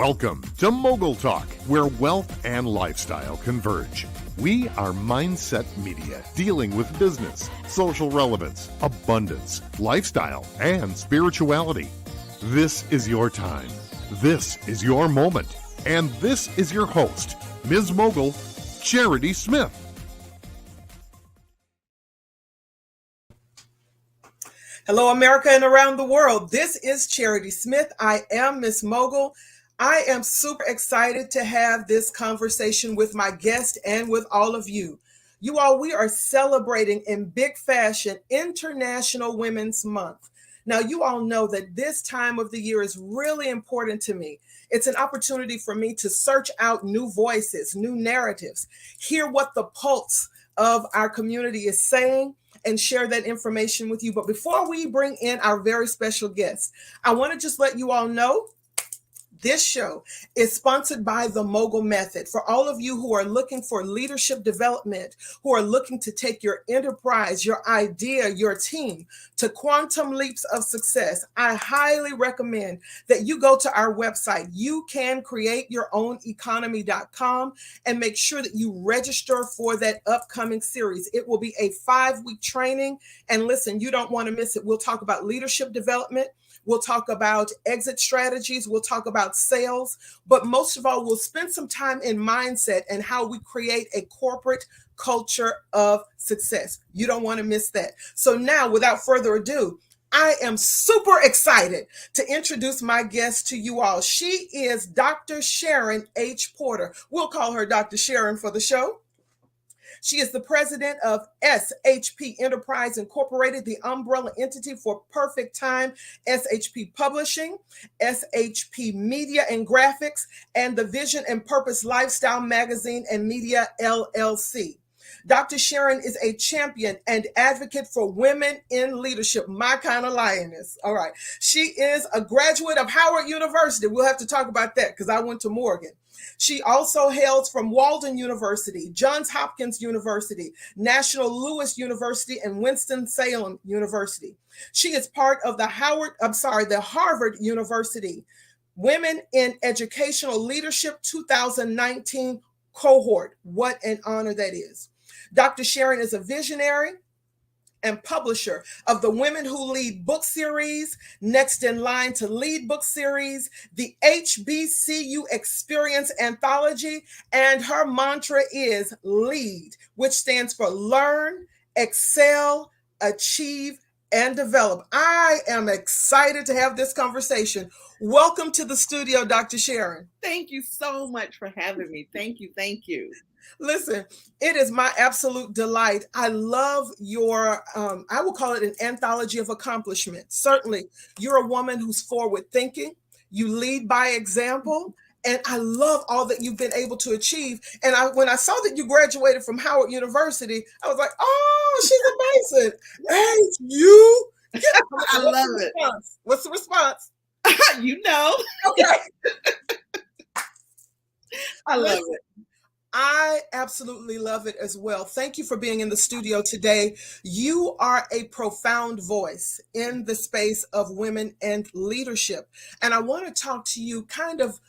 Welcome to Mogul Talk, where wealth and lifestyle converge. We are Mindset Media, dealing with business, social relevance, abundance, lifestyle, and spirituality. This is your time. This is your moment. And this is your host, Ms. Mogul, Charity Smith. Hello, America and around the world. This is Charity Smith. I am Ms. Mogul. I am super excited to have this conversation with my guest and with all of you. You all, we are celebrating in big fashion International Women's Month. Now, you all know that this time of the year is really important to me. It's an opportunity for me to search out new voices, new narratives, hear what the pulse of our community is saying, and share that information with you. But before we bring in our very special guest, I want to just let you all know this show is sponsored by the Mogul Method. For all of you who are looking for leadership development, who are looking to take your enterprise, your idea, your team to quantum leaps of success, I highly recommend that you go to our website, youcancreateyourown.economy.com, and make sure that you register for that upcoming series. It will be a 5-week training. And listen, you don't want to miss it. We'll talk about leadership development. We'll talk about exit strategies. We'll talk about sales. But most of all, we'll spend some time in mindset and how we create a corporate culture of success. You don't want to miss that. So now, without further ado, I am super excited to introduce my guest to you all. She is Dr. Sharon H. Porter. We'll call her Dr. Sharon for the show. She is the president of SHP Enterprise Incorporated, the umbrella entity for Perfect Time SHP Publishing, SHP Media and Graphics, and the Vision and Purpose Lifestyle Magazine and Media LLC. Dr. Sharon is a champion and advocate for women in leadership, my kind of lioness. All right. She is a graduate of Howard University. We'll have to talk about that because I went to Morgan. She also hails from Walden University, Johns Hopkins University, National Louis University, and Winston-Salem University. She is part of the Harvard University Women in Educational Leadership 2019 Cohort. What an honor that is. Dr. Sharon is a visionary and publisher of the Women Who Lead book series, Next in Line to Lead book series, the HBCU Experience Anthology, and her mantra is LEAD, which stands for Learn, Excel, Achieve, and Develop. I am excited to have this conversation. Welcome to the studio, Dr. Sharon. Thank you so much for having me. Thank you. Thank you. Listen, it is my absolute delight. I love your, I will call it an anthology of accomplishments. Certainly, you're a woman who's forward thinking. You lead by example. And I love all that you've been able to achieve. And when I saw that you graduated from Howard University, I was like, oh, she's amazing. Hey, you. I love it. What's the response? You know. Okay. I love it. I absolutely love it as well. Thank you for being in the studio today. You are a profound voice in the space of women and leadership. And I want to talk to you kind of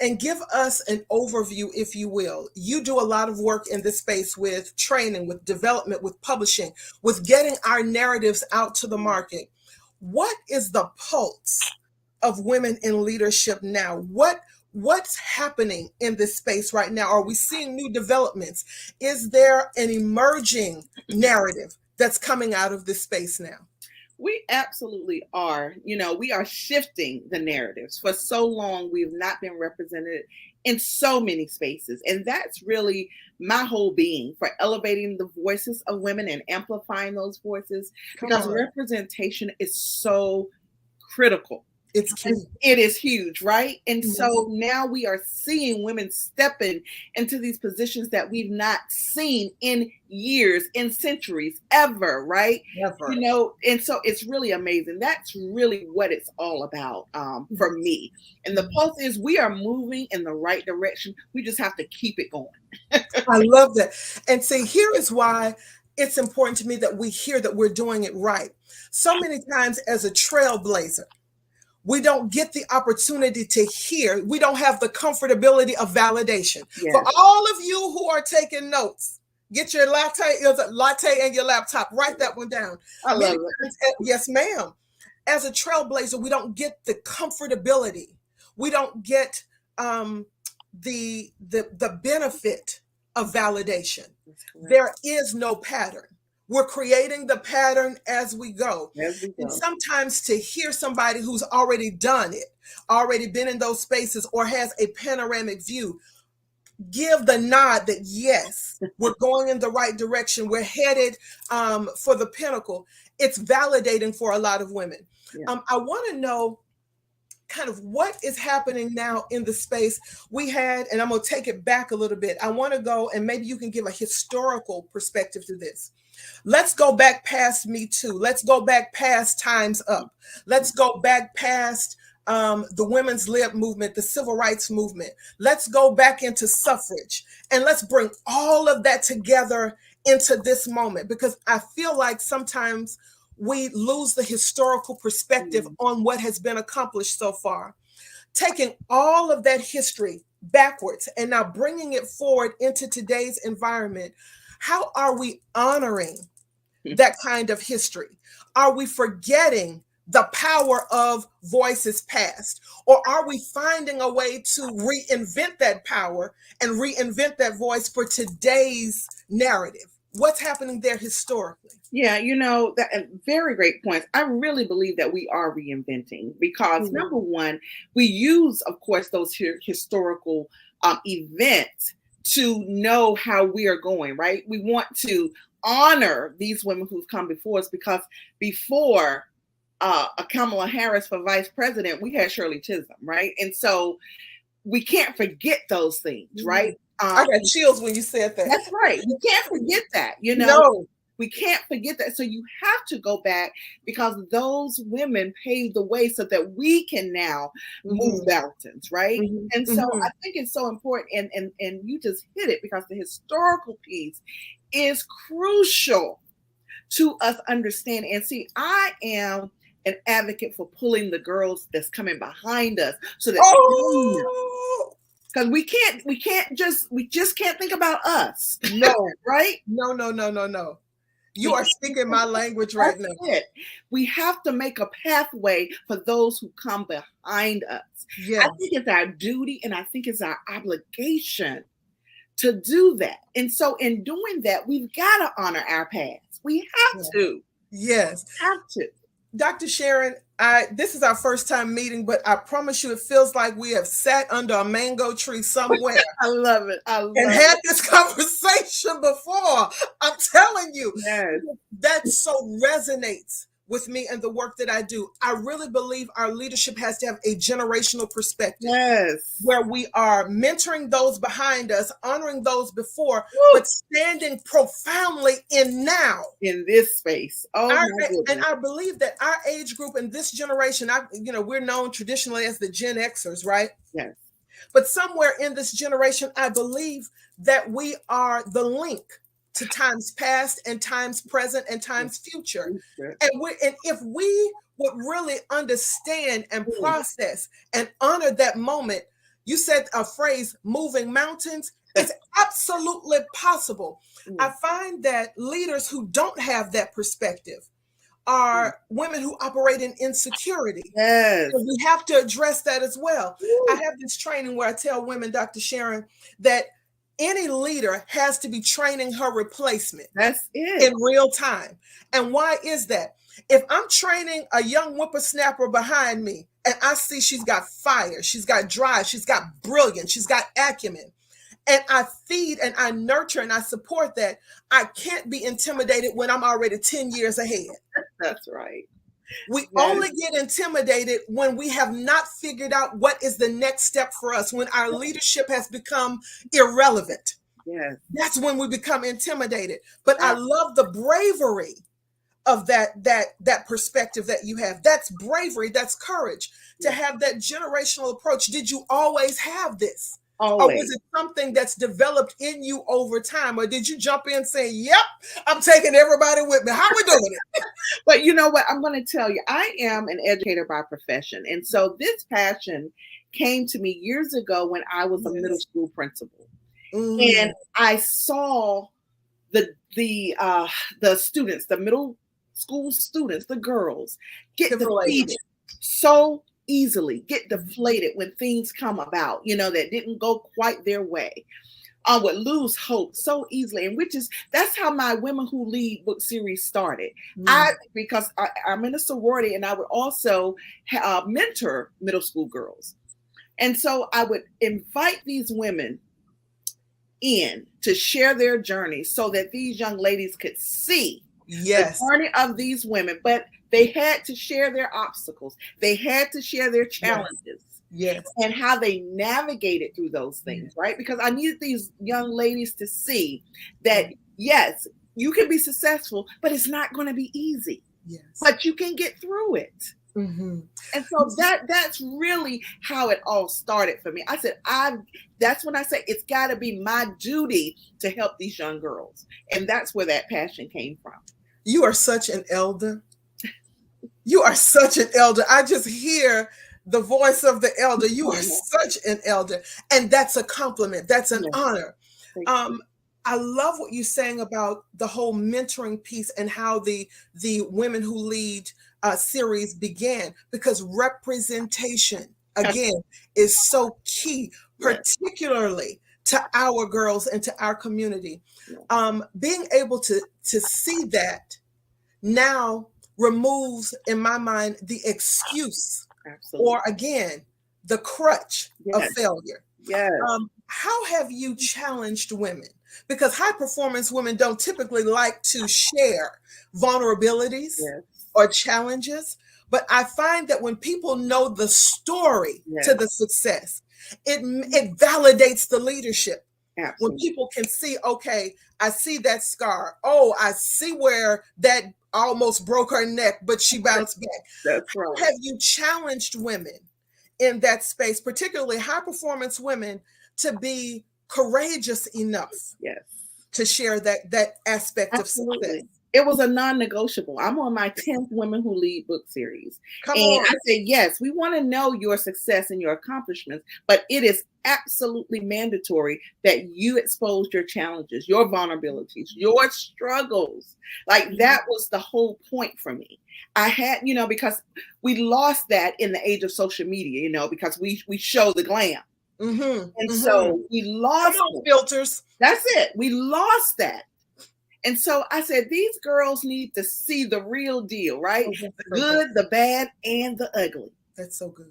and give us an overview, if you will. You do a lot of work in this space with training, with development, with publishing, with getting our narratives out to the market. What is the pulse of women in leadership now? What's happening in this space right now? Are we seeing new developments? Is there an emerging narrative that's coming out of this space now? We absolutely are. You know, we are shifting the narratives. For so long, we've not been represented in so many spaces. And that's really my whole being, for elevating the voices of women and amplifying those voices, because representation is so critical. It's key. It is huge, right? And so now we are seeing women stepping into these positions that we've not seen in years, in centuries, ever, right? Ever. You know, and so it's really amazing. That's really what it's all about for me. And the pulse is we are moving in the right direction. We just have to keep it going. I love that. And see, here is why it's important to me that we hear that we're doing it right. So many times as a trailblazer, we don't get the opportunity to hear. We don't have the comfortability of validation. Yes. For all of you who are taking notes, get your latte and your laptop. Write that one down. I love it. Yes, ma'am. As a trailblazer, we don't get the comfortability. We don't get the benefit of validation. There is no pattern. We're creating the pattern as we go. And sometimes to hear somebody who's already done it, already been in those spaces, or has a panoramic view, give the nod that yes, we're going in the right direction. We're headed for the pinnacle. It's validating for a lot of women. Yeah. I want to know kind of what is happening now in the space we had, and I'm going to take it back a little bit. I want to go, and maybe you can give a historical perspective to this. Let's go back past Me Too. Let's go back past Time's Up. Let's go back past the women's lib movement, the civil rights movement. Let's go back into suffrage, and let's bring all of that together into this moment, because I feel like sometimes we lose the historical perspective on what has been accomplished so far. Taking all of that history backwards and now bringing it forward into today's environment, how are we honoring that kind of history? Are we forgetting the power of voices past? Or are we finding a way to reinvent that power and reinvent that voice for today's narrative? What's happening there historically? Yeah, you know, that very great points. I really believe that we are reinventing because number one, we use, of course, those historical events to know how we are going, right? We want to honor these women who've come before us, because before Kamala Harris for vice president, we had Shirley Chisholm, right? And so we can't forget those things, right? I got chills when you said that. That's right. We can't forget that, you know? No. We can't forget that. So you have to go back, because those women paved the way so that we can now move mountains, right? And so I think it's so important, and you just hit it, because the historical piece is crucial to us understanding. And see, I am an advocate for pulling the girls that's coming behind us so that because we just can't think about us. No, right? No. You are speaking my language right now. We have to make a pathway for those who come behind us. Yeah. I think it's our duty, and I think it's our obligation to do that. And so in doing that, we've got to honor our past. We have to. Yes. Have to. Dr. Sharon, this is our first time meeting, but I promise you it feels like we have sat under a mango tree somewhere. I love it. Had this conversation before. I'm telling you, that so resonates with me and the work that I do. I really believe our leadership has to have a generational perspective. Yes. Where we are mentoring those behind us, honoring those before, but standing profoundly in now. In this space. And I believe that our age group and this generation, we're known traditionally as the Gen Xers, right? Yes. But somewhere in this generation, I believe that we are the link to times past and times present and times future. And if we would really understand and process and honor that moment, you said a phrase, moving mountains, it's absolutely possible. I find that leaders who don't have that perspective are women who operate in insecurity. Yes. So we have to address that as well. I have this training where I tell women, Dr. Sharon, that any leader has to be training her replacement. That's it. In real time. And why is that? If I'm training a young whippersnapper behind me and I see she's got fire, she's got drive, she's got brilliance, she's got acumen, and I feed and I nurture and I support that, I can't be intimidated when I'm already 10 years ahead. That's right. We only get intimidated when we have not figured out what is the next step for us, when our leadership has become irrelevant. Yes. That's when we become intimidated. But I love the bravery of that perspective that you have. That's bravery, that's courage to have that generational approach. Did you always have this? Or Always. was it something that's developed in you over time? Or did you jump in saying, yep, I'm taking everybody with me? How we doing it? But you know what? I'm going to tell you, I am an educator by profession. And so this passion came to me years ago when I was a middle school principal. And I saw the students, the middle school students, the girls, get defeated so easily, get deflated when things come about, that didn't go quite their way. Would lose hope so easily, and that's how my Women Who Lead book series started. Because I'm in a sorority, and I would also mentor middle school girls, and so I would invite these women in to share their journey so that these young ladies could see the journey of these women, but they had to share their obstacles. They had to share their challenges. Yes. And how they navigated through those things, right? Because I needed these young ladies to see that, yes, you can be successful, but it's not going to be easy. Yes. But you can get through it. And so that's really how it all started for me. I said, that's when I say it's got to be my duty to help these young girls. And that's where that passion came from. You are such an elder. You are such an elder. I just hear the voice of the elder. You are such an elder. And that's a compliment. That's an honor. I love what you're saying about the whole mentoring piece and how the Women Who Lead series began, because representation, again, is so key, particularly to our girls and to our community. Being able to see that now removes, in my mind, the excuse. Absolutely. Or again, the crutch of failure. How have you challenged women? Because high performance women don't typically like to share vulnerabilities or challenges. But I find that when people know the story to the success, it validates the leadership. When people can see, okay, I see that scar. Oh, I see where that almost broke her neck, but she bounced back. That's right. How have you challenged women in that space, particularly high performance women, to be courageous enough to share that aspect of success? It was a non-negotiable. I'm on my 10th Women Who Lead book series. Come on. I said, yes, we want to know your success and your accomplishments, but it is absolutely mandatory that you expose your challenges, your vulnerabilities, your struggles. Like that was the whole point for me. I had, because we lost that in the age of social media, because we show the glam. And so we lost filters. That's it. We lost that. And so I said, these girls need to see the real deal, right? The good, the bad, and the ugly. That's so good.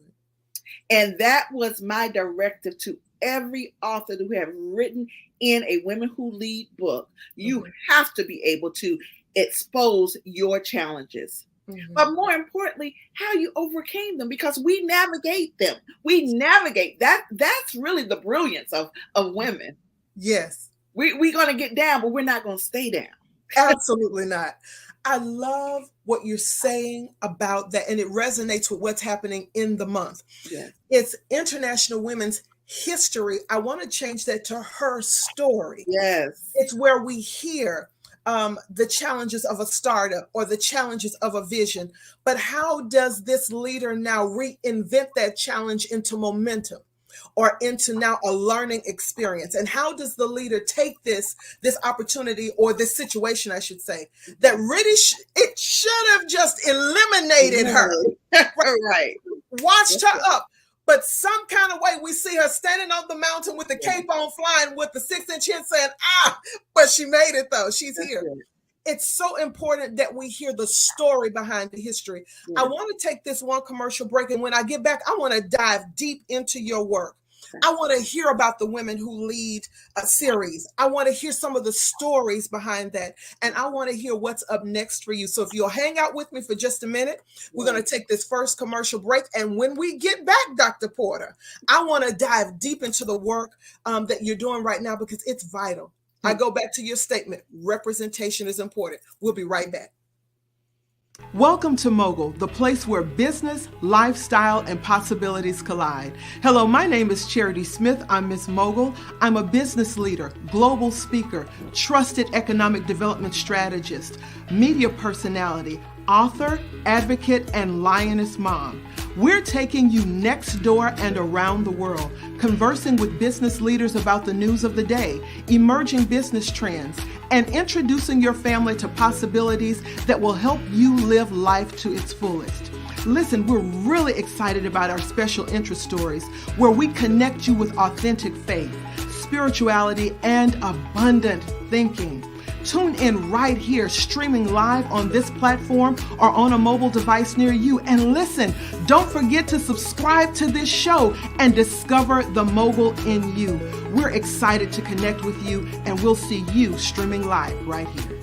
And that was my directive to every author who have written in a Women Who Lead book. You have to be able to expose your challenges. But more importantly, how you overcame them, because we navigate them. We navigate that. That's really the brilliance of women. Yes. We're going to get down, but we're not going to stay down. Absolutely not. I love what you're saying about that, and it resonates with what's happening in the month. It's International Women's History. I want to change that to her story. It's where we hear the challenges of a startup or the challenges of a vision, but how does this leader now reinvent that challenge into momentum or into now a learning experience? And how does the leader take this opportunity, or this situation, I should say, that really it should have just eliminated her, washed her up. But some kind of way we see her standing on the mountain with the cape on, flying with the 6-inch hit, saying, but she made it though. She's here. It's so important that we hear the story behind the history. I want to take this one commercial break. And when I get back, I want to dive deep into your work. I want to hear about the Women Who Lead series. I want to hear some of the stories behind that. And I want to hear what's up next for you. So if you'll hang out with me for just a minute, we're going to take this first commercial break. And when we get back, Dr. Porter, I want to dive deep into the work that you're doing right now, because it's vital. I go back to your statement. Representation is important. We'll be right back. Welcome to Mogul, the place where business, lifestyle, and possibilities collide. Hello, my name is Charity Smith. I'm Miss Mogul. I'm a business leader, global speaker, trusted economic development strategist, media personality, author, advocate, and lioness mom. We're taking you next door and around the world, conversing with business leaders about the news of the day, emerging business trends, and introducing your family to possibilities that will help you live life to its fullest. Listen, we're really excited about our special interest stories where we connect you with authentic faith, spirituality, and abundant thinking. Tune in right here, streaming live on this platform or on a mobile device near you. And listen, don't forget to subscribe to this show and discover the mogul in you. We're excited to connect with you, and we'll see you streaming live right here.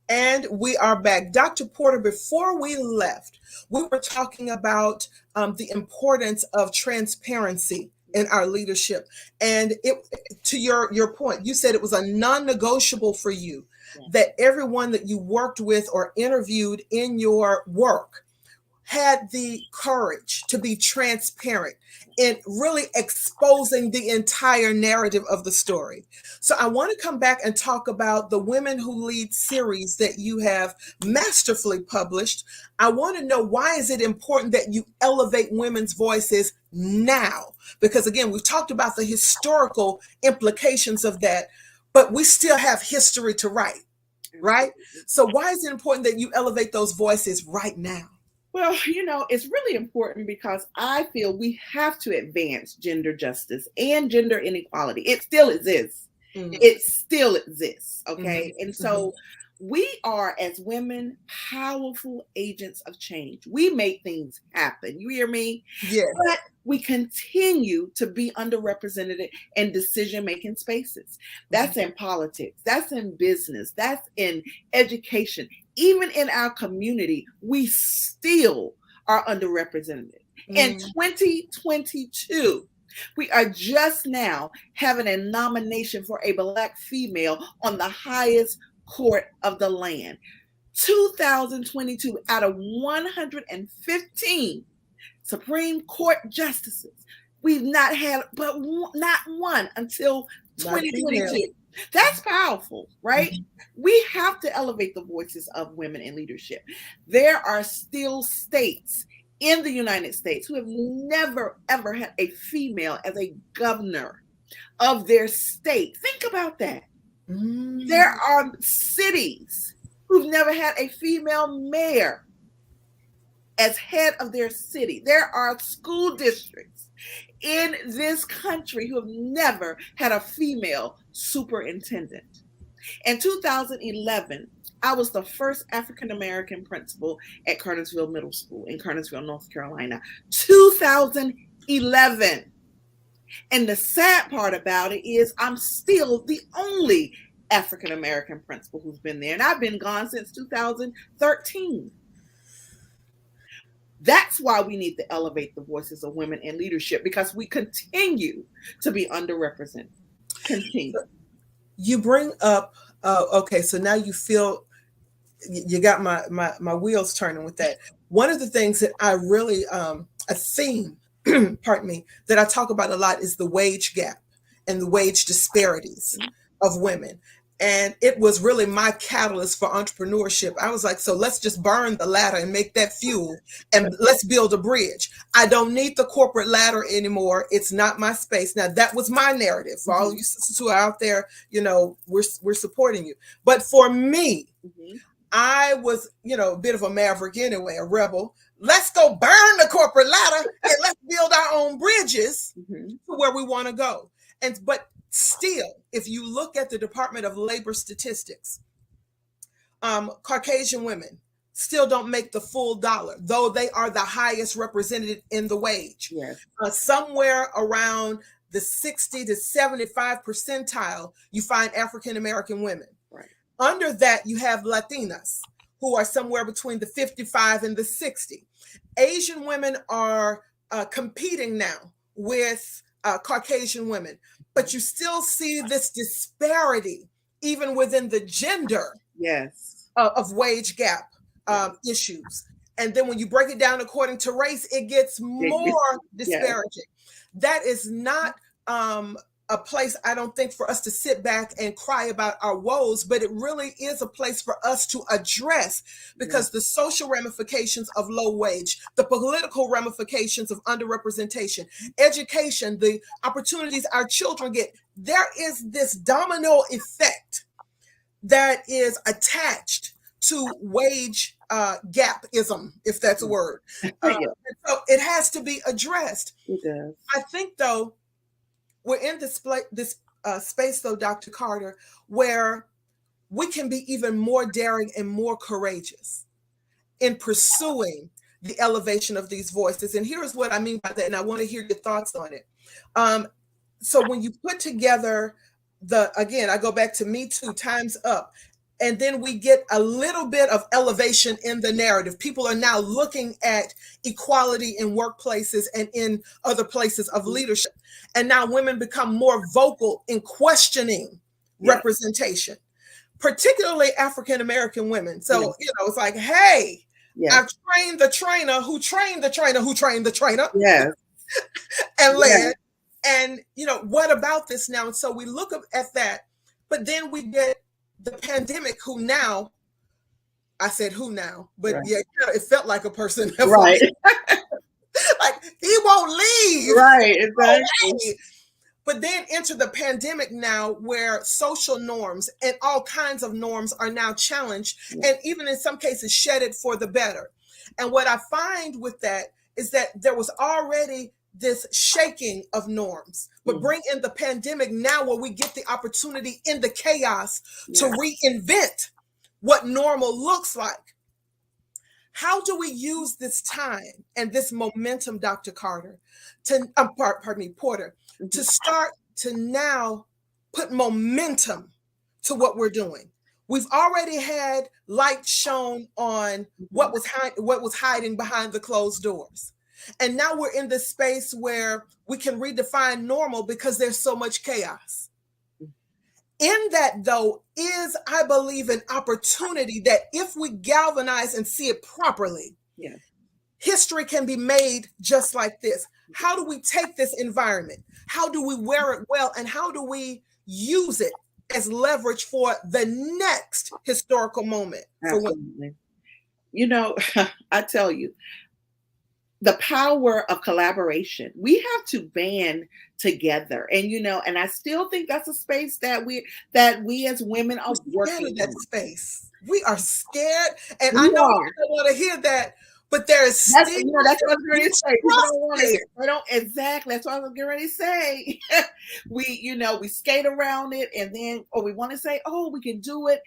And we are back. Dr. Porter, before we left, we were talking about the importance of transparency in our leadership. And to your point, you said it was a non-negotiable for you that everyone that you worked with or interviewed in your work had the courage to be transparent in really exposing the entire narrative of the story. So I want to come back and talk about the Women Who Lead series that you have masterfully published. I want to know, why is it important that you elevate women's voices now? Because again, we've talked about the historical implications of that, but we still have history to write, right? So why is it important that you elevate those voices right now? Well, it's really important because I feel we have to advance gender justice and gender inequality. It still exists. Mm-hmm. It still exists. Okay. Mm-hmm. And so we are, as women, powerful agents of change. We make things happen. You hear me? Yeah. But we continue to be underrepresented in decision-making spaces. That's in politics. That's in business. That's in education. Even in our community, we still are underrepresented. In 2022, we are just now having a nomination for a Black female on the highest court of the land. 2022 out of 115 Supreme Court justices, we've not had not one until 2022. That's powerful, right? Mm-hmm. We have to elevate the voices of women in leadership. There are still states in the United States who have never, ever had a female as a governor of their state. Think about that. Mm-hmm. There are cities who've never had a female mayor as head of their city. There are school districts in this country who have never had a female superintendent. In 2011, I was the first African-American principal at Kernersville Middle School in Kernersville, North Carolina. 2011. And the sad part about it is I'm still the only African-American principal who's been there. And I've been gone since 2013. That's why we need to elevate the voices of women in leadership, because we continue to be underrepresented. Continue. You bring up, okay, so now you feel you got my wheels turning with that. One of the things that I really, a theme, pardon me, that I talk about a lot is the wage gap and the wage disparities of women. And it was really my catalyst for entrepreneurship. I was like, so let's just burn the ladder and make that fuel, and let's build a bridge. I don't need the corporate ladder anymore. It's not my space. Now, that was my narrative. For all you sisters who are out there, we're supporting you. But for me, I was, a bit of a maverick anyway, a rebel. Let's go burn the corporate ladder and let's build our own bridges to where we want to go. But still, if you look at the Department of Labor statistics, Caucasian women still don't make the full dollar, though they are the highest represented in the wage. Yes. Somewhere around the 60 to 75 percentile, you find African-American women. Right. Under that, you have Latinas, who are somewhere between the 55 and the 60. Asian women are competing now with Caucasian women, but you still see this disparity even within the gender of wage gap issues. And then when you break it down according to race, it gets more disparaging. That is not a place, I don't think, for us to sit back and cry about our woes, but it really is a place for us to address, because the social ramifications of low wage, the political ramifications of underrepresentation, education, the opportunities our children get, there is this domino effect that is attached to wage gapism, if that's a word. So it has to be addressed. It does. I think, though, we're in this space, though, Dr. Carter, where we can be even more daring and more courageous in pursuing the elevation of these voices. And here's what I mean by that, and I want to hear your thoughts on it. So when you put together again, I go back to Me Too, Time's Up, and then we get a little bit of elevation in the narrative. People are now looking at equality in workplaces and in other places of leadership. And now women become more vocal in questioning representation, particularly African-American women. So, it's like, hey, I've trained the trainer who trained the trainer who trained the trainer. And led. And, what about this now? And so we look at that, but then we get the pandemic, who now, I said who now, but it felt like a person. Right. Like, he won't leave. Right, exactly. But then enter the pandemic now, where social norms and all kinds of norms are now challenged, and even in some cases shedded for the better. And what I find with that is that there was already this shaking of norms, but bring in the pandemic now, where we get the opportunity in the chaos to reinvent what normal looks like. How do we use this time and this momentum, Dr. Carter, Porter, to start to now put momentum to what we're doing? We've already had light shown on what was hiding behind the closed doors. And now we're in this space where we can redefine normal because there's so much chaos. In that, though, is, I believe, an opportunity that if we galvanize and see it properly, history can be made just like this. How do we take this environment? How do we wear it well? And how do we use it as leverage for the next historical moment? Absolutely. I tell you, the power of collaboration. We have to band together, and I still think that's a space that we as women are working in. That space. We are scared, and I know I don't want to hear that, but there is still. That's what I was going to say. People don't want to hear. They don't exactly. That's what I was getting ready to say. We skate around it, and then we want to say, oh, we can do it,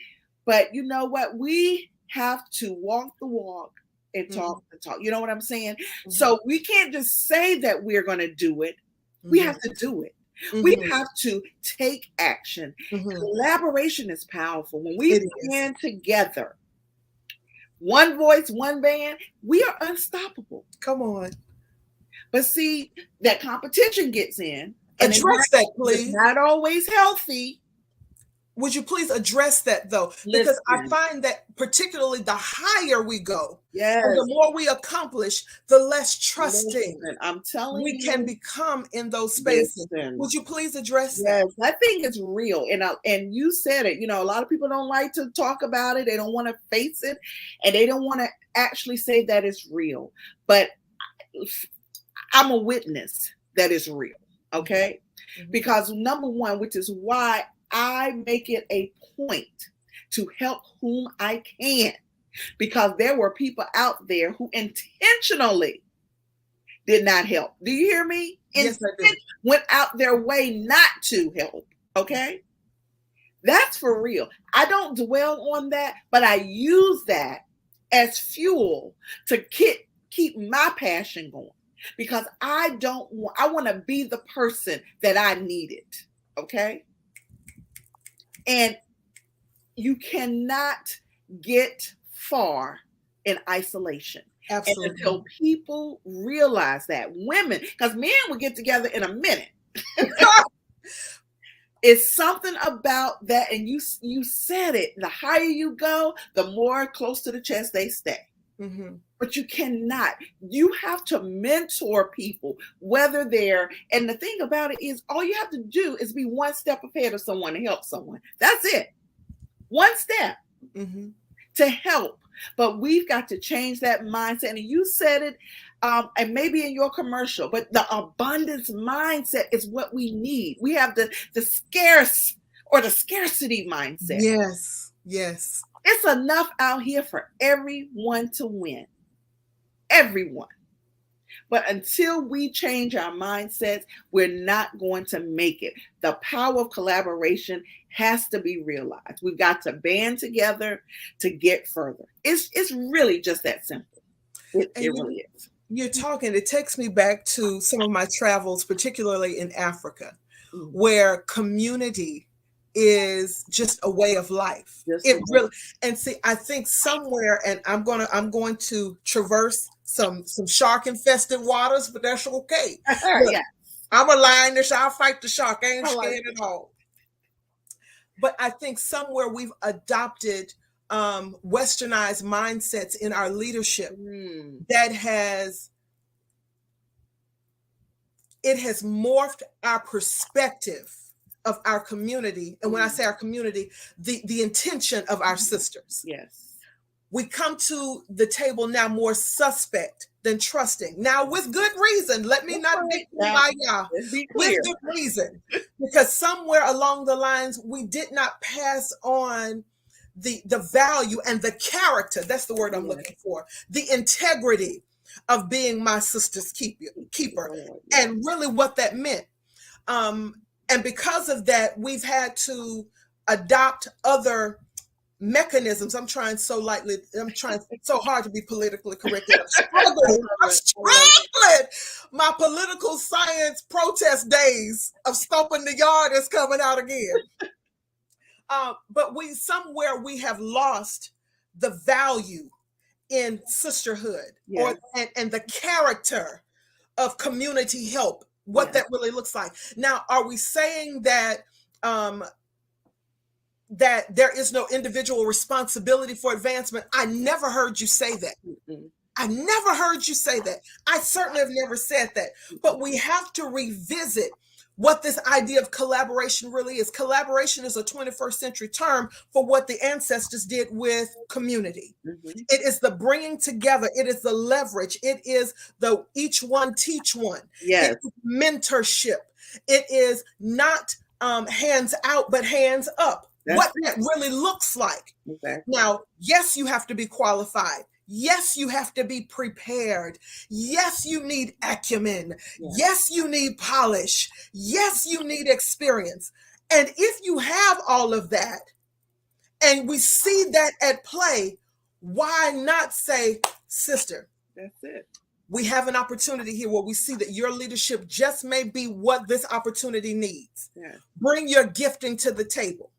but you know what? We have to walk the walk and talk the talk. You know what I'm saying? So we can't just say that we're going to do it. We have to do it. We have to take action. Collaboration is powerful. When we band together, one voice, one band, we are unstoppable. Come on. But see, that competition gets in. Address that, please. It's not always healthy. Would you please address that, though? Because I find that particularly the higher we go, and the more we accomplish, the less trusting I'm telling we can become in those spaces. Would you please address that? I think it's real. And you said it, a lot of people don't like to talk about it. They don't want to face it, and they don't want to actually say that it's real. But I'm a witness that it's real, okay? Because number one, which is why I make it a point to help whom I can, because there were people out there who intentionally did not help. Do you hear me? Yes, I do. Went out their way not to help. Okay. That's for real. I don't dwell on that, but I use that as fuel to keep my passion going, because I want to be the person that I needed. Okay. And you cannot get far in isolation. Absolutely. And until people realize that, women, because men will get together in a minute. It's something about that, and you said it. The higher you go, the more close to the chest they stay. Mm-hmm. But you cannot. You have to mentor people, whether they're, and the thing about it is, all you have to do is be one step ahead of someone to help someone. That's it. One step to help. But we've got to change that mindset. And you said it, and maybe in your commercial, but the abundance mindset is what we need. We have the scarce or the scarcity mindset. Yes, yes. It's enough out here for everyone to win. Everyone. But until we change our mindsets, we're not going to make it. The power of collaboration has to be realized. We've got to band together to get further. It's really just that simple. It really is. You're talking, it takes me back to some of my travels, particularly in Africa, where community is just a way of life. It really, and see, I think somewhere, and I'm going to traverse some shark infested waters, but that's okay. Yeah. I'm a lioness. I'll fight the shark. I ain't scared at all. But I think somewhere we've adopted westernized mindsets in our leadership that has morphed our perspective of our community. And when I say our community, the intention of our sisters. Yes. We come to the table now more suspect than trusting. Now, with good reason. Let me not be by y'all. With good reason. Because somewhere along the lines, we did not pass on the value and the character. That's the word I'm looking for. The integrity of being my sister's keeper. And really what that meant. And because of that, we've had to adopt other mechanisms. I'm trying so hard to be politically correct. I'm struggling. My political science protest days of stomping the yard is coming out again. But we have lost the value in sisterhood and the character of community help, what that really looks like. Now, are we saying that that there is no individual responsibility for advancement? I never heard you say that. I never heard you say that. I certainly have never said that. But we have to revisit what this idea of collaboration really is. Collaboration is a 21st century term for what the ancestors did with community. It is the bringing together. It is the leverage. It is the each one teach one. Yes. It is mentorship. It is not hands out, but hands up. What that really looks like. Now, yes, you have to be qualified. Yes, you have to be prepared. Yes, you need acumen. Yes, you need polish. Yes, you need experience. And if you have all of that, and we see that at play, why not say, sister, that's it. We have an opportunity here where we see that your leadership just may be what this opportunity needs. Bring your gifting to the table.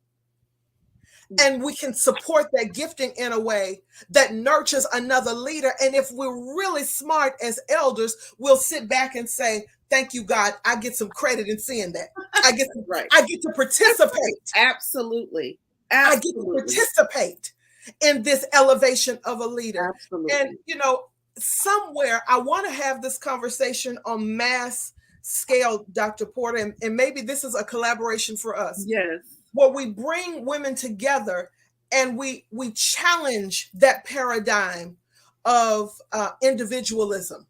And we can support that gifting in a way that nurtures another leader. And if we're really smart as elders, we'll sit back and say, thank you, God. I get some credit in seeing that. I get to participate. Absolutely. I get to participate in this elevation of a leader. Absolutely. And, somewhere I want to have this conversation on mass scale, Dr. Porter, and maybe this is a collaboration for us. Yes. Where we bring women together and we challenge that paradigm of individualism,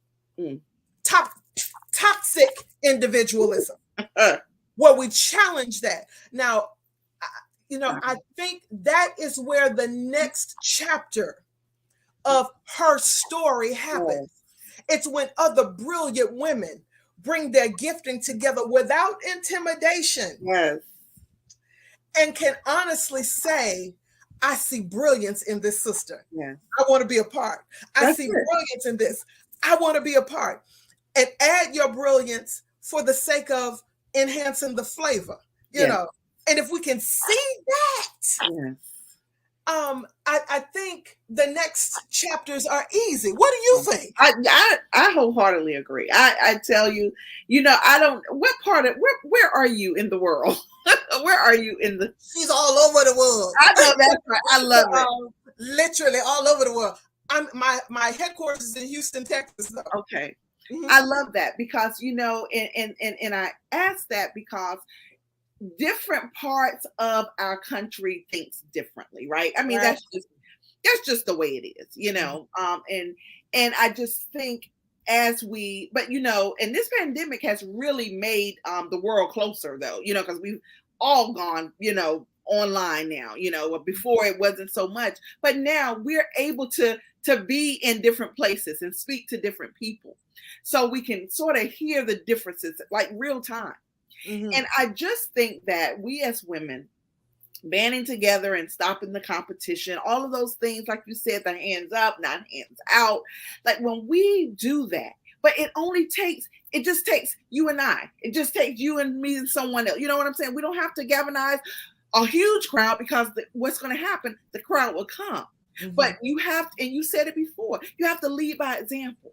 toxic individualism, where we challenge that. Now, I think that is where the next chapter of her story happens. It's when other brilliant women bring their gifting together without intimidation. Yes. And can honestly say, I see brilliance in this sister. Yes. I want to be a part. I see brilliance in this. I want to be a part. And add your brilliance for the sake of enhancing the flavor, you know. And if we can see that, I think the next chapters are easy. What do you think? I wholeheartedly agree. I tell you, I don't. What part of where are you in the world? Where are you in the? She's all over the world. I know that's right. I love it. Literally all over the world. My headquarters is in Houston, Texas. Though. Okay, Mm-hmm. I love that because and I ask that because different parts of our country thinks differently, right? I mean, Right. that's just the way it is, and I just think and this pandemic has really made the world closer though, because we've all gone, online now, before it wasn't so much, but now we're able to be in different places and speak to different people. So we can sort of hear the differences like real time. Mm-hmm. And I just think that we as women banding together and stopping the competition, all of those things, like you said, the hands up, not hands out. Like when we do that, but it just takes you and I. It just takes you and me and someone else. You know what I'm saying? We don't have to galvanize a huge crowd because what's going to happen? The crowd will come. Mm-hmm. But you have, and you said it before, you have to lead by example.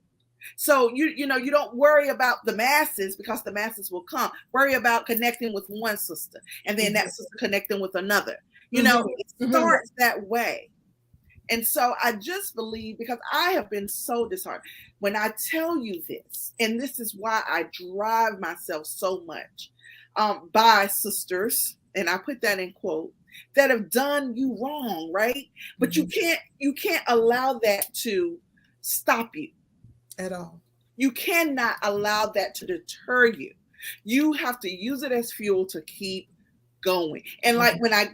So you don't worry about the masses because the masses will come. Worry about connecting with one sister and then that sister connecting with another. It starts that way. And so I just believe, because I have been so disheartened when I tell you this, and this is why I drive myself so much by sisters, and I put that in quote, that have done you wrong, right? But you can't allow that to stop you. At all. You cannot allow that to deter you. You have to use it as fuel to keep going. And like when I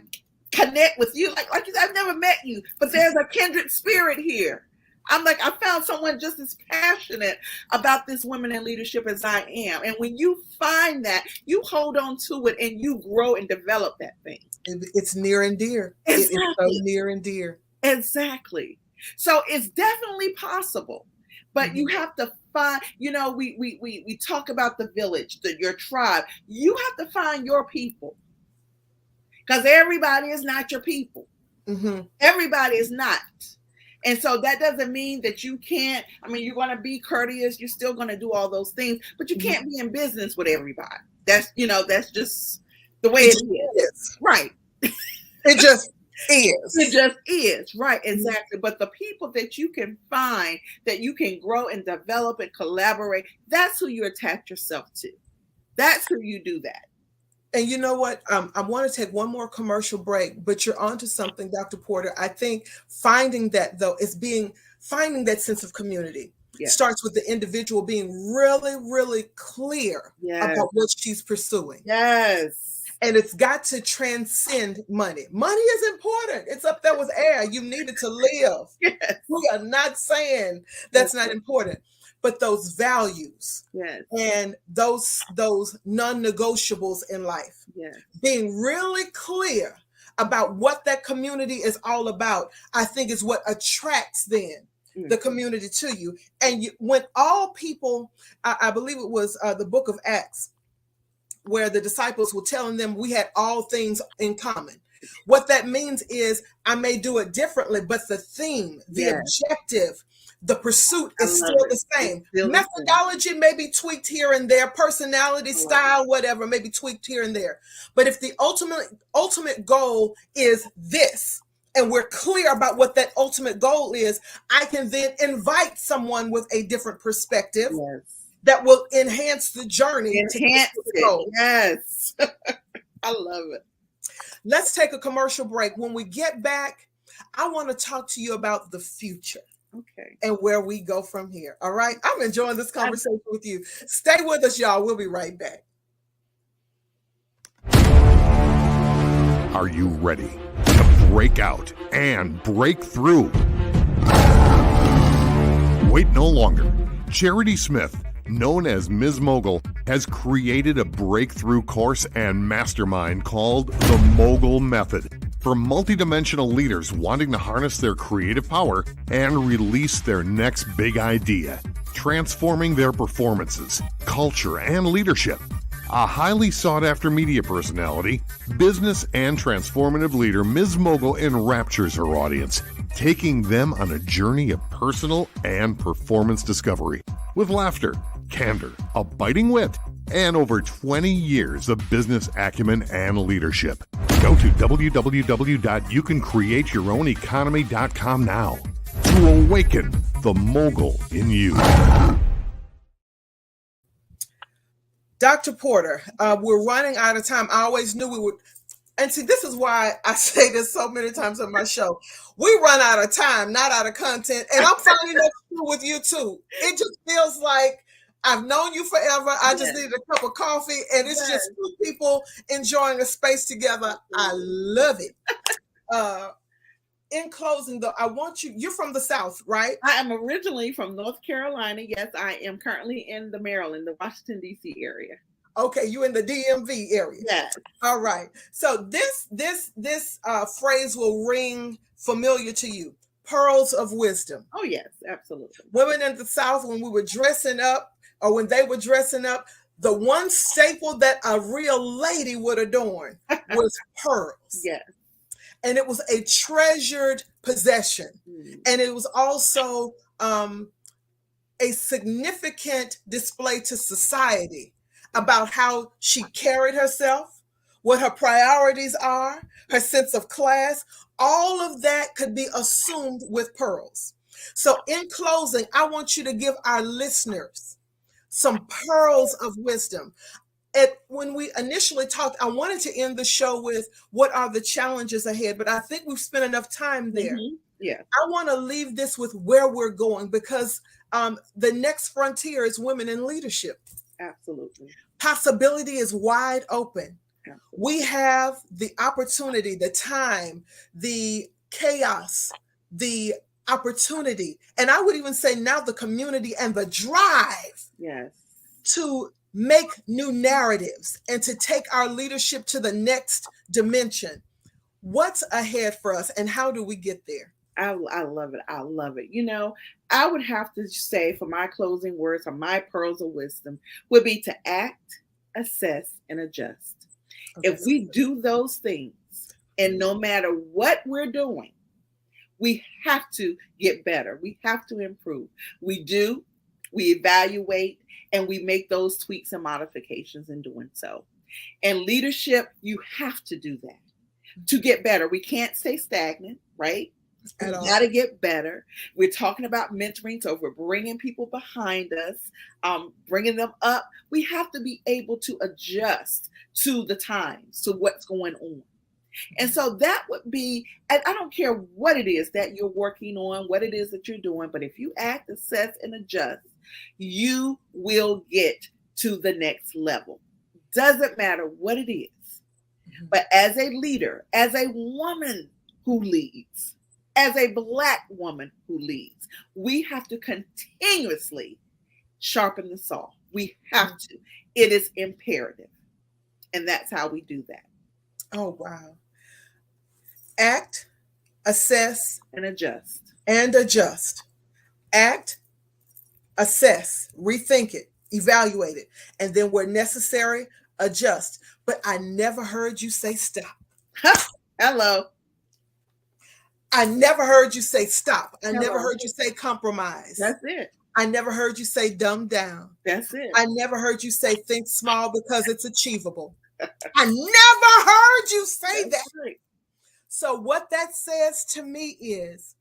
connect with you, like you said, I've never met you, but there's a kindred spirit here. I'm like, I found someone just as passionate about this women in leadership as I am. And when you find that, you hold on to it and you grow and develop that thing. It's near and dear. Exactly. It is so near and dear. Exactly. So it's definitely possible. But you have to find, we talk about the village, your tribe. You have to find your people. Because everybody is not your people. Mm-hmm. Everybody is not. And so that doesn't mean that you can't, you're going to be courteous. You're still going to do all those things, but you can't be in business with everybody. That's just the way it is. Right. It just is. It just is. Right. Exactly. But the people that you can find, that you can grow and develop and collaborate, that's who you attach yourself to. That's who you do that. And you know what? I want to take one more commercial break, but you're onto something, Dr. Porter. I think finding that, though, finding that sense of community. Yes. Starts with the individual being really, really clear about what she's pursuing. Yes. And it's got to transcend money. Money is important. It's up there with air. You need it to live. Yes. We are not saying that's not important, but those values and those non-negotiables in life, being really clear about what that community is all about, I think is what attracts then the community to you. And when all people, I believe it was the book of Acts, where the disciples were telling them we had all things in common. What that means is I may do it differently, but the theme, the objective, the pursuit is still the same. Methodology may be tweaked here and there, personality, style, whatever, may be tweaked here and there. But if the ultimate goal is this, and we're clear about what that ultimate goal is, I can then invite someone with a different perspective that will enhance the journey. Enhance it. Yes. I love it. Let's take a commercial break. When we get back, I want to talk to you about the future. Okay. And where we go from here. All right. I'm enjoying this conversation with you. Stay with us, y'all. We'll be right back. Are you ready to break out and break through? Wait no longer. Charity Smith, known as Ms. Mogul, has created a breakthrough course and mastermind called the Mogul Method for multidimensional leaders wanting to harness their creative power and release their next big idea, transforming their performances, culture, and leadership. A highly sought-after media personality, business and transformative leader, Ms. Mogul enraptures her audience, taking them on a journey of personal and performance discovery with laughter, candor, a biting wit, and over 20 years of business acumen and leadership. Go to www.youcancreateyourown.economy.com now to awaken the mogul in you. Dr. Porter, we're running out of time. I always knew we would. And see, this is why I say this so many times on my show. We run out of time, not out of content. And I'm finding that with you too. It just feels like I've known you forever. I just needed a cup of coffee, and it's just two people enjoying a space together. I love it. In closing, though, I want you're from the South, right? I am originally from North Carolina. Yes, I am currently in the Maryland, the Washington, D.C. area. Okay, you in the DMV area. Yes. All right. So this phrase will ring familiar to you. Pearls of wisdom. Oh, yes, absolutely. Women in the South, when we were dressing up, or when they were dressing up, the one staple that a real lady would adorn was pearls. Yes. And it was a treasured possession. And it was also a significant display to society about how she carried herself, what her priorities are, her sense of class. All of that could be assumed with pearls. So in closing, I want you to give our listeners some pearls of wisdom. When we initially talked, I wanted to end the show with what are the challenges ahead, but I think we've spent enough time there. Yeah. I want to leave this with where we're going, because the next frontier is women in leadership. Absolutely. Possibility is wide open. Absolutely. We have the opportunity, the time, the chaos, the opportunity, and I would even say now the community and the drive to make new narratives and to take our leadership to the next dimension. What's ahead for us, and how do we get there? I love it. I love it. You know, I would have to say, for my closing words, or my pearls of wisdom, would be to act, assess, and adjust. Okay. If we do those things, and no matter what we're doing, we have to get better. We have to improve. We evaluate, and we make those tweaks and modifications in doing so. And leadership, you have to do that to get better. We can't stay stagnant, right? We got to get better. We're talking about mentoring, so if we're bringing people behind us, bringing them up, we have to be able to adjust to the times, to what's going on. And so that would be, and I don't care what it is that you're working on, what it is that you're doing, but if you act, assess, and adjust, you will get to the next level. Doesn't matter what it is. But as a leader, as a woman who leads, as a Black woman who leads, we have to continuously sharpen the saw. We have to. It is imperative. And that's how we do that. Oh, wow. Act, assess, and adjust. And adjust. Act, assess, rethink it, evaluate it, and then where necessary, adjust. But I never heard you say stop. Hello. I never heard you say stop. I never heard you say compromise. That's it. I never heard you say dumb down. That's it. I never heard you say think small because it's achievable. I never heard you say that. Right. So what that says to me is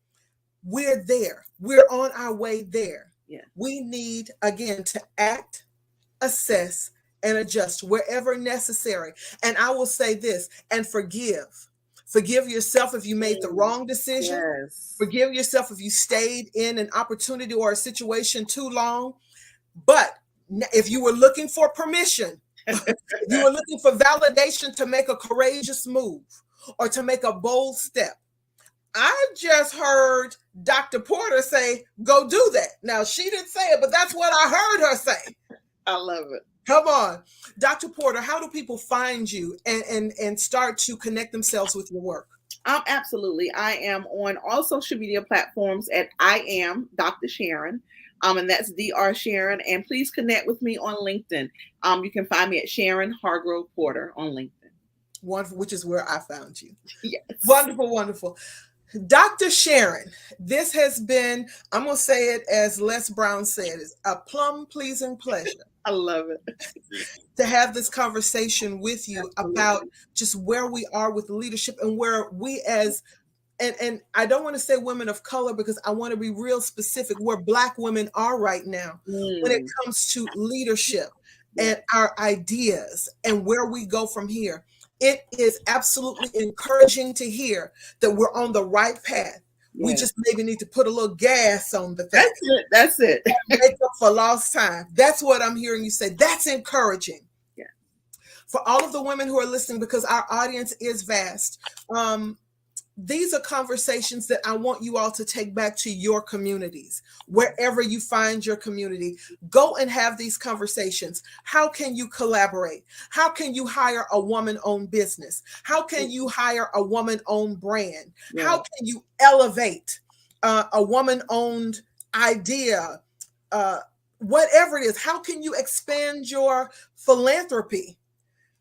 we're there. We're on our way there. Yeah. We need, again, to act, assess, and adjust wherever necessary. And I will say this, and forgive. Forgive yourself if you made the wrong decision. Yes. Forgive yourself if you stayed in an opportunity or a situation too long. But if you were looking for permission, if you were looking for validation to make a courageous move or to make a bold step, I just heard Dr. Porter say, go do that. Now, she didn't say it, but that's what I heard her say. I love it. Come on. Dr. Porter, how do people find you and start to connect themselves with your work? Absolutely. I am on all social media platforms at I am Dr. Sharon. And that's Dr. Sharon. And please connect with me on LinkedIn. You can find me at Sharon Hargo Porter on LinkedIn. Wonderful, which is where I found you. Yes. Wonderful, wonderful. Dr. Sharon, this has been, I'm going to say it as Les Brown said, it's a plum-pleasing pleasure. I love it. To have this conversation with you about just where we are with leadership and where we as, and I don't want to say women of color because I want to be real specific, where Black women are right now when it comes to leadership and our ideas and where we go from here. It is absolutely encouraging to hear that we're on the right path. Yeah. We just maybe need to put a little gas on the thing. That's it. Make up for lost time. That's what I'm hearing you say. That's encouraging. Yeah. For all of the women who are listening, because our audience is vast. These are conversations that I want you all to take back to your communities, wherever you find your community. Go and have these conversations. How can you collaborate? How can you hire a woman-owned business? How can you hire a woman-owned brand? Yeah. How can you elevate a woman-owned idea? Whatever it is, how can you expand your philanthropy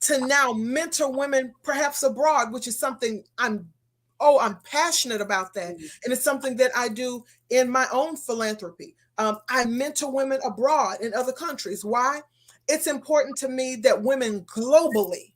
to now mentor women, perhaps abroad, which is something I'm passionate about that. And it's something that I do in my own philanthropy. I mentor women abroad in other countries. Why? It's important to me that women globally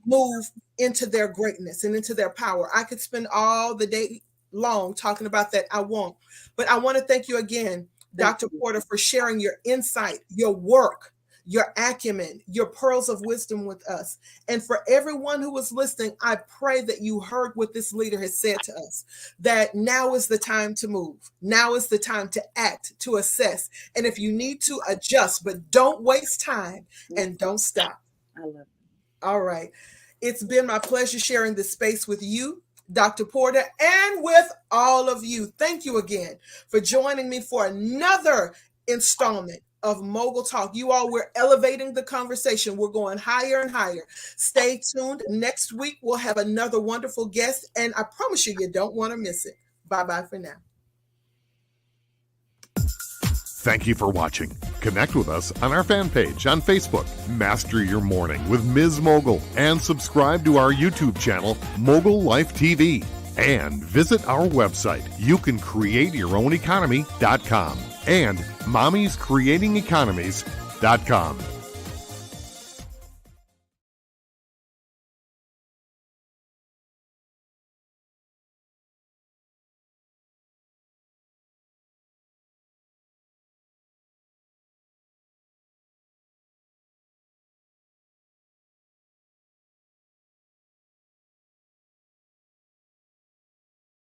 move into their greatness and into their power. I could spend all the day long talking about that. I won't. But I want to thank you again, Dr. Porter, for sharing your insight, your work, your acumen, your pearls of wisdom with us. And for everyone who was listening, I pray that you heard what this leader has said to us, that now is the time to move. Now is the time to act, to assess. And if you need to, adjust, but don't waste time and don't stop. I love it. All right. It's been my pleasure sharing this space with you, Dr. Porter, and with all of you. Thank you again for joining me for another installment of Mogul Talk. You all, we're elevating the conversation. We're going higher and higher. Stay tuned. Next week, we'll have another wonderful guest, and I promise you, you don't want to miss it. Bye-bye for now. Thank you for watching. Connect with us on our fan page on Facebook, Master Your Morning with Ms. Mogul, and subscribe to our YouTube channel, Mogul Life TV. And visit our website, youcancreateyourown economy.com and mommiescreatingeconomies.com.